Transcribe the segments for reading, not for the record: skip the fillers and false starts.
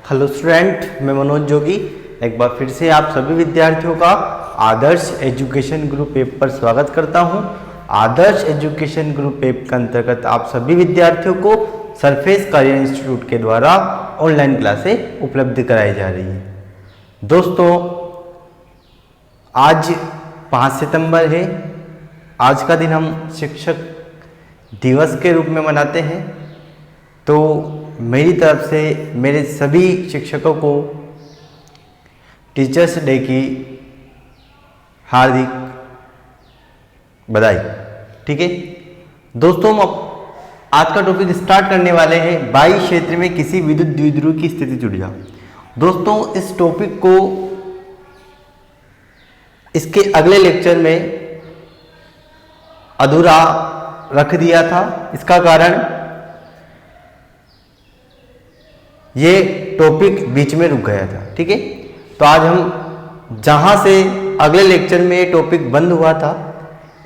Hello student, मैं मनोज जोगी एक बार फिर से आप सभी विद्यार्थियों का आदर्श एजुकेशन ग्रुप ऐप पर स्वागत करता हूं। आदर्श एजुकेशन ग्रुप ऐप के अंतर्गत आप सभी विद्यार्थियों को सरफेस करियर इंस्टीट्यूट के द्वारा ऑनलाइन क्लासें उपलब्ध कराई जा रही है। दोस्तों, आज 5 सितंबर है। आज का दिन हम शिक्षक दिवस के रूप में मनाते हैं। तो मेरी तरफ से मेरे सभी शिक्षकों को टीचर्स डे की हार्दिक बधाई। ठीक है दोस्तों, हम आज का टॉपिक स्टार्ट करने वाले हैं। 22 क्षेत्र में किसी विद्युत द्विध्रुव की स्थिति जुड़ जाओ। दोस्तों, इस टॉपिक को इसके अगले लेक्चर में अधूरा रख दिया था। इसका कारण ये टॉपिक बीच में रुक गया था। ठीक है, तो आज हम जहां से अगले लेक्चर में ये टॉपिक बंद हुआ था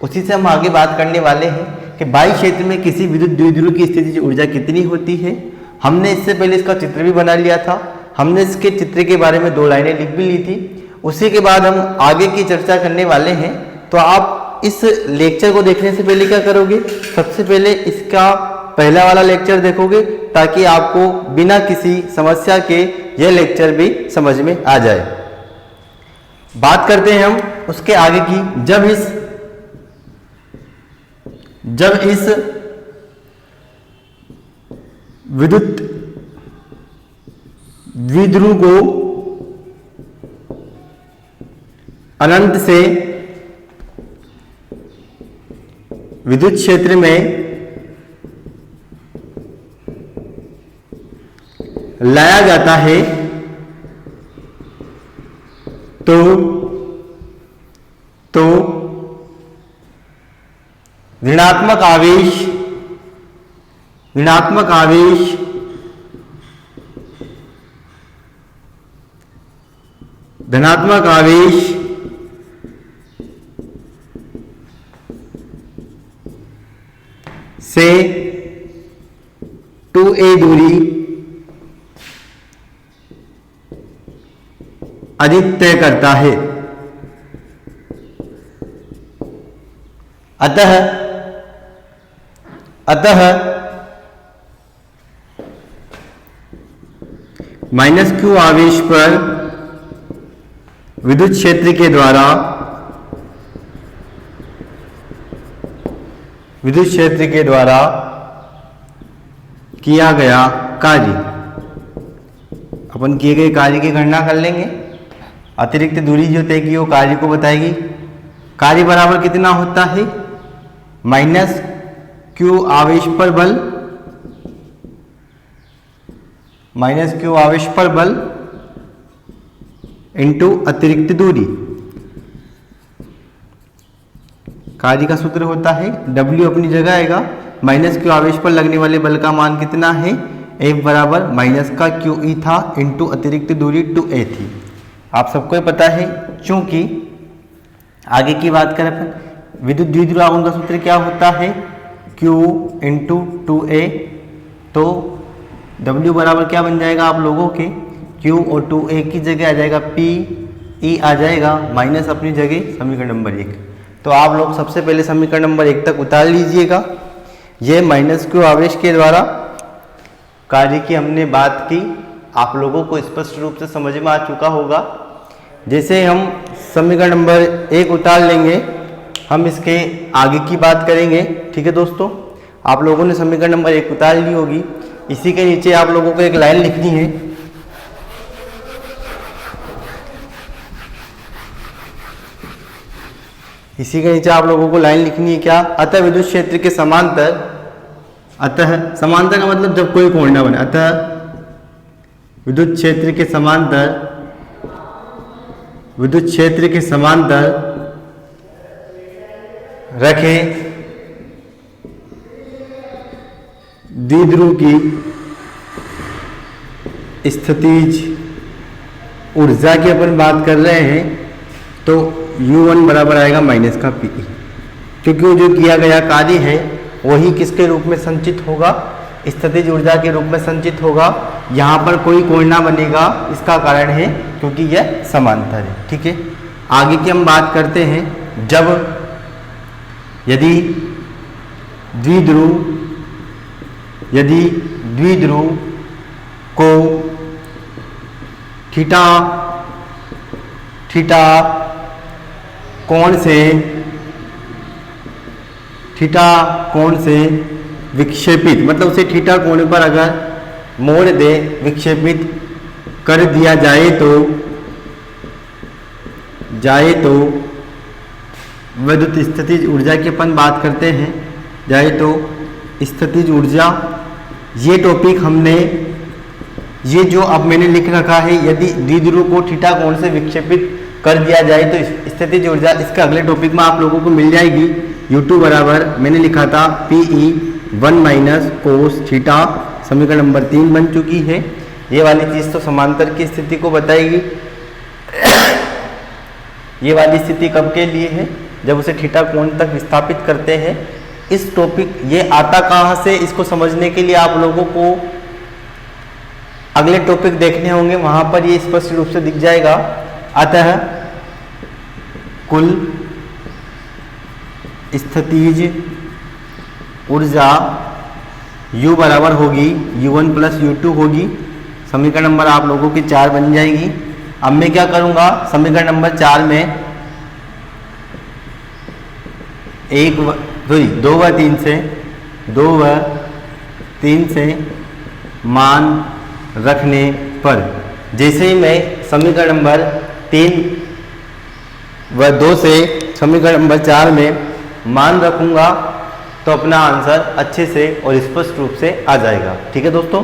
उसी से हम आगे बात करने वाले हैं कि 22 क्षेत्र में किसी विद्युत द्विध्रुव की स्थिति ऊर्जा कितनी होती है। हमने इससे पहले इसका चित्र भी बना लिया था। हमने इसके चित्र के बारे में 2 लाइनें लिख भी ली थी। उसी के बाद हम आगे की चर्चा करने वाले हैं। तो आप इस लेक्चर को देखने से पहले क्या करोगे, सबसे पहले इसका पहला वाला लेक्चर देखोगे ताकि आपको बिना किसी समस्या के यह लेक्चर भी समझ में आ जाए। बात करते हैं हम उसके आगे की। जब इस विद्युत द्विध्रुव को अनंत से विद्युत क्षेत्र में लाया जाता है तो ऋणात्मक आवेश धनात्मक आवेश से 2a दूरी अधिक तय करता है। अतः -q आवेश पर विद्युत क्षेत्र के द्वारा किया गया कार्य, अपन किए गए कार्य की गणना कर लेंगे। अतिरिक्त दूरी जो तय की वो कार्य को बताएगी। कार्य बराबर कितना होता है, -q आवेश पर बल इंटू अतिरिक्त दूरी। कार्य का सूत्र होता है W अपनी जगह आएगा। -q आवेश पर लगने वाले बल का मान कितना है, F बराबर -QE था इंटू अतिरिक्त दूरी 2a थी। आप सबको ये पता है। चूंकि आगे की बात करें अपन, विद्युत द्विध्रुव आघूर्ण का सूत्र क्या होता है, Q इंटू 2a। तो W बराबर क्या बन जाएगा आप लोगों के, Q और 2a की जगह आ जाएगा P, E आ जाएगा माइनस अपनी जगह समीकरण नंबर 1। तो आप लोग सबसे पहले समीकरण नंबर 1 तक उतार लीजिएगा। ये -q आवेश के द्वारा कार्य की हमने बात की, आप लोगों को स्पष्ट रूप से समझ में आ चुका होगा। जैसे हम समीकरण नंबर 1 उतार लेंगे, हम इसके आगे की बात करेंगे। ठीक है दोस्तों, आप लोगों ने समीकरण नंबर 1 उतार ली होगी। इसी के नीचे आप लोगों को एक लाइन लिखनी है। इसी के नीचे आप लोगों को लाइन लिखनी है क्या, अतः विद्युत क्षेत्र के समांतर, अतः समांतर का मतलब जब कोई कोण न बने, अतः विद्युत क्षेत्र के समांतर रखे द्विध्रुव की स्थितिज ऊर्जा की अपन बात कर रहे हैं। तो U1 बराबर आएगा -PE, क्योंकि वो जो किया गया कार्य है वही किसके रूप में संचित होगा, स्थितिज ऊर्जा के रूप में संचित होगा। यहाँ पर कोई कोण ना बनेगा, इसका कारण है क्योंकि यह समांतर है। ठीक है, आगे की हम बात करते हैं। जब यदि द्विध्रुव को थीटा कोण से विक्षेपित, मतलब उसे थीटा कोण पर अगर मोड़ दे, विक्षेपित कर दिया जाए तो विद्युत स्थितिज ऊर्जा की अपन बात करते हैं। स्थितिज ऊर्जा, ये टॉपिक हमने, ये जो अब मैंने लिख रखा है, यदि द्विध्रुव को थीटा कोण से विक्षेपित कर दिया जाए तो स्थितिज ऊर्जा, इसके अगले टॉपिक में आप लोगों को मिल जाएगी। U2 बराबर मैंने लिखा था PE 1 माइनस कोस थीटा, समीकरण नंबर 3 बन चुकी है। ये वाली चीज तो समांतर की स्थिति को बताएगी। ये वाली स्थिति कब के लिए है? जब उसे थीटा कोण तक विस्थापित करते हैं। इस टॉपिक, ये आता कहाँ से, इसको समझने के लिए आप लोगों को अगले टॉपिक देखने होंगे, वहां पर ये स्पष्ट रूप से दिख जाएगा। अतः कुल स्थितिज ऊर्जा U बराबर होगी U1 प्लस U2 होगी। समीकरण नंबर आप लोगों की 4 बन जाएगी। अब मैं क्या करूंगा, समीकरण नंबर 4 में 2 व 3 से मान रखने पर, जैसे ही मैं समीकरण नंबर 3 व 2 से समीकरण नंबर 4 में मान रखूंगा तो अपना आंसर अच्छे से और स्पष्ट रूप से आ जाएगा। ठीक है दोस्तों,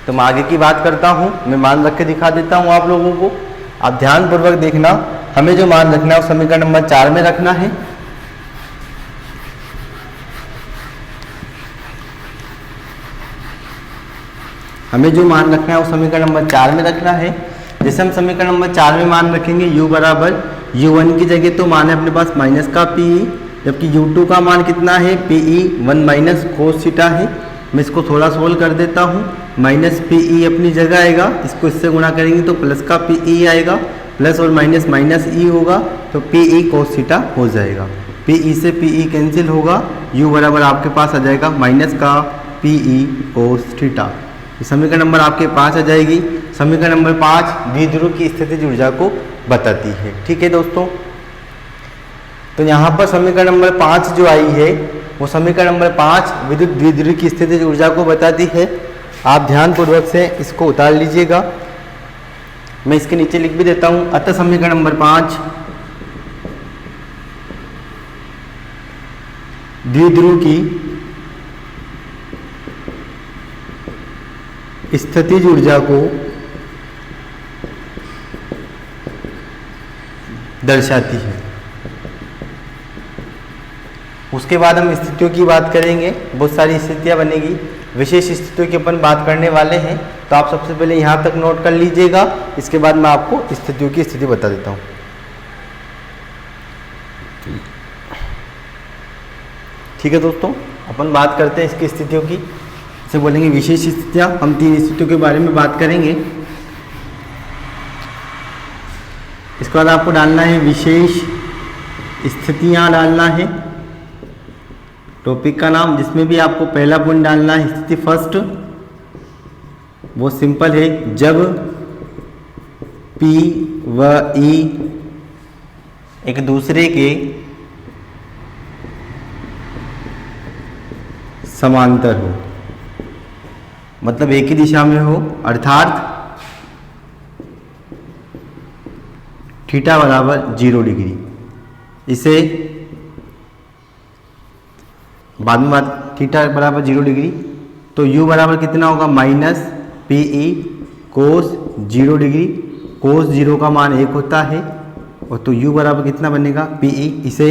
तो मैं आगे की बात करता हूं। मैं मान रख के दिखा देता हूं आप लोगों को, आप ध्यानपूर्वक देखना। हमें जो मान रखना है वो समीकरण नंबर 4 में रखना है। हमें जो मान रखना है वो समीकरण नंबर 4 में रखना है। जैसे हम समीकरण नंबर 4 में मान रखेंगे U बराबर U1 की जगह तो मान है अपने पास माइनस का PE, जबकि U2 का मान कितना है, PE 1 माइनस कोस थीटा है। मैं इसको थोड़ा सोल्व कर देता हूँ। माइनस PE अपनी जगह आएगा, इसको इससे गुणा करेंगे तो प्लस का PE आएगा, प्लस और माइनस माइनस E होगा तो PE कोस थीटा हो जाएगा। PE से PE कैंसिल होगा, U बराबर आपके पास आ जाएगा माइनस का PE कोस थीटा। समीकरण नंबर आपके 5 आ जाएगी। समीकरण नंबर 5 द्विध्रुव की स्थितिज ऊर्जा को बताती है। ठीक है दोस्तों, तो यहाँ पर समीकरण नंबर 5 जो आई है वो समीकरण नंबर 5 विद्युत द्विध्रुव की स्थितिज ऊर्जा को बताती है। आप ध्यानपूर्वक से इसको उतार लीजिएगा, मैं इसके नीचे लिख भी देता हूँ। अतः समीकरण नंबर 5 द्विध्रुव की स्थितिज ऊर्जा को दर्शाती है। उसके बाद हम स्थितियों की बात करेंगे, बहुत सारी स्थितियां बनेगी, विशेष स्थितियों की अपन बात करने वाले हैं। तो आप सबसे पहले यहाँ तक नोट कर लीजिएगा, इसके बाद मैं आपको स्थितियों की स्थिति बता देता हूँ। ठीक है दोस्तों, अपन बात करते हैं इसकी स्थितियों की। इसे बोलेंगे विशेष स्थितियाँ। हम 3 स्थितियों के बारे में बात करेंगे। इसके बाद आपको डालना है विशेष स्थितियाँ डालना है टॉपिक का नाम, जिसमें भी आपको पहला पॉइंट डालना है स्थिति फर्स्ट। वो सिंपल है, जब P व E एक दूसरे के समांतर हो, मतलब एक ही दिशा में हो, अर्थात थीटा बराबर 0 डिग्री। इसे बाद में बात, थीटा बराबर 0 डिग्री तो U बराबर कितना होगा, माइनस PE कोस 0 डिग्री। कोस 0 का मान 1 होता है, और तो U बराबर कितना बनेगा, PE। इसे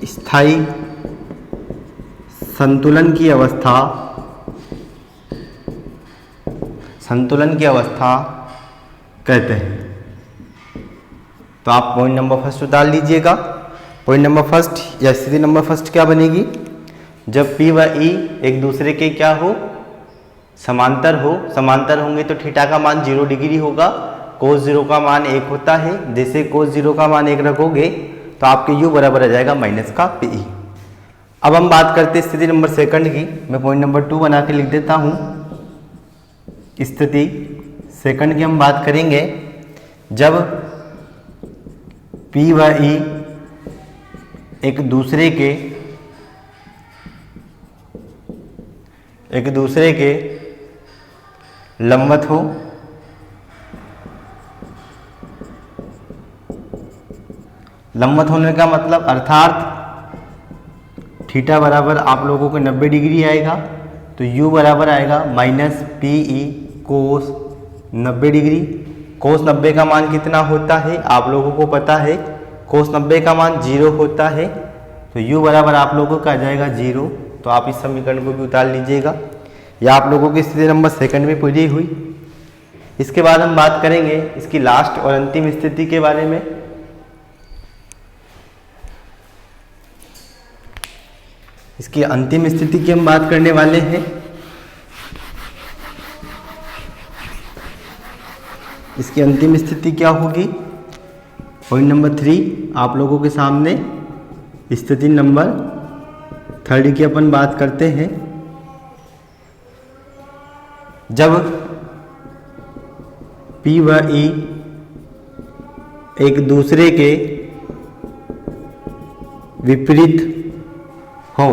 स्थायी संतुलन की अवस्था कहते हैं। तो आप पॉइंट नंबर फर्स्ट डाल लीजिएगा। पॉइंट नंबर फर्स्ट या स्थिति नंबर फर्स्ट क्या बनेगी, जब P व E एक दूसरे के क्या हो, समांतर हो, समांतर होंगे तो थीटा का मान 0 डिग्री होगा, कोस 0 का मान 1 होता है। जैसे कोस 0 का मान 1 रखोगे तो आपके u बराबर आ जाएगा माइनस का पी। अब हम बात करते हैं स्थिति नंबर सेकंड की। मैं पॉइंट नंबर 2 बना के लिख देता हूँ। स्थिति सेकंड की हम बात करेंगे जब P व E एक दूसरे के लंबवत हो, लंबवत होने का मतलब अर्थात थीटा बराबर आप लोगों को 90 डिग्री आएगा, तो u बराबर आएगा माइनस पी ई कोस 90 डिग्री। कोस 90 का मान कितना होता है आप लोगों को पता है, कोस 90 का मान 0 होता है, तो u बराबर आप लोगों का आ जाएगा 0। तो आप इस समीकरण को भी उतार लीजिएगा। यह आप लोगों की स्थिति नंबर सेकंड में पूरी हुई। इसके बाद हम बात करेंगे इसकी लास्ट और अंतिम स्थिति के बारे में। इसकी अंतिम स्थिति की हम बात करने वाले हैं। इसकी अंतिम स्थिति क्या होगी? पॉइंट नंबर 3 आप लोगों के सामने स्थिति नंबर 3 की अपन बात करते हैं। जब P व E एक दूसरे के विपरीत हो,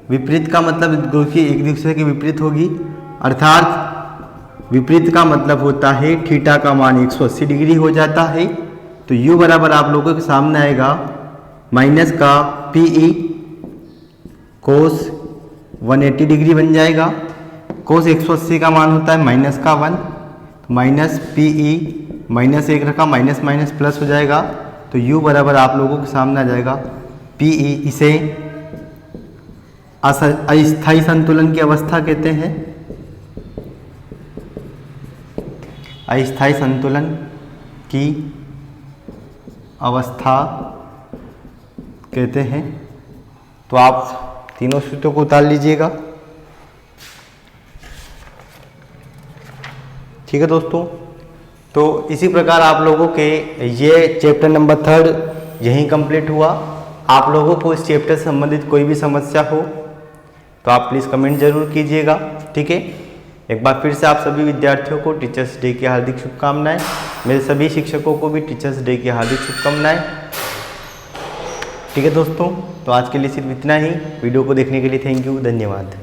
विपरीत का मतलब एक दूसरे के विपरीत होगी, अर्थात विपरीत का मतलब होता है थीटा का मान 180 डिग्री हो जाता है, तो u बराबर आप लोगों के सामने आएगा माइनस का पी ई कोस 180 डिग्री बन जाएगा। कोस 180 का मान होता है माइनस का 1, तो माइनस पी ई माइनस 1 रखा, माइनस माइनस प्लस हो जाएगा, तो u बराबर आप लोगों के सामने आ जाएगा पी ई। इसे अस्थायी संतुलन की अवस्था कहते हैं, अस्थायी संतुलन की अवस्था कहते हैं। तो आप तीनों सूत्रों को उतार लीजिएगा। ठीक है दोस्तों, तो इसी प्रकार आप लोगों के ये चैप्टर नंबर 3 यहीं कंप्लीट हुआ। आप लोगों को इस चैप्टर से संबंधित कोई भी समस्या हो तो आप प्लीज़ कमेंट जरूर कीजिएगा। ठीक है, एक बार फिर से आप सभी विद्यार्थियों को टीचर्स डे की हार्दिक शुभकामनाएं। मेरे सभी शिक्षकों को भी टीचर्स डे की हार्दिक शुभकामनाएं। ठीक है दोस्तों, तो आज के लिए सिर्फ इतना ही। वीडियो को देखने के लिए थैंक यू, धन्यवाद।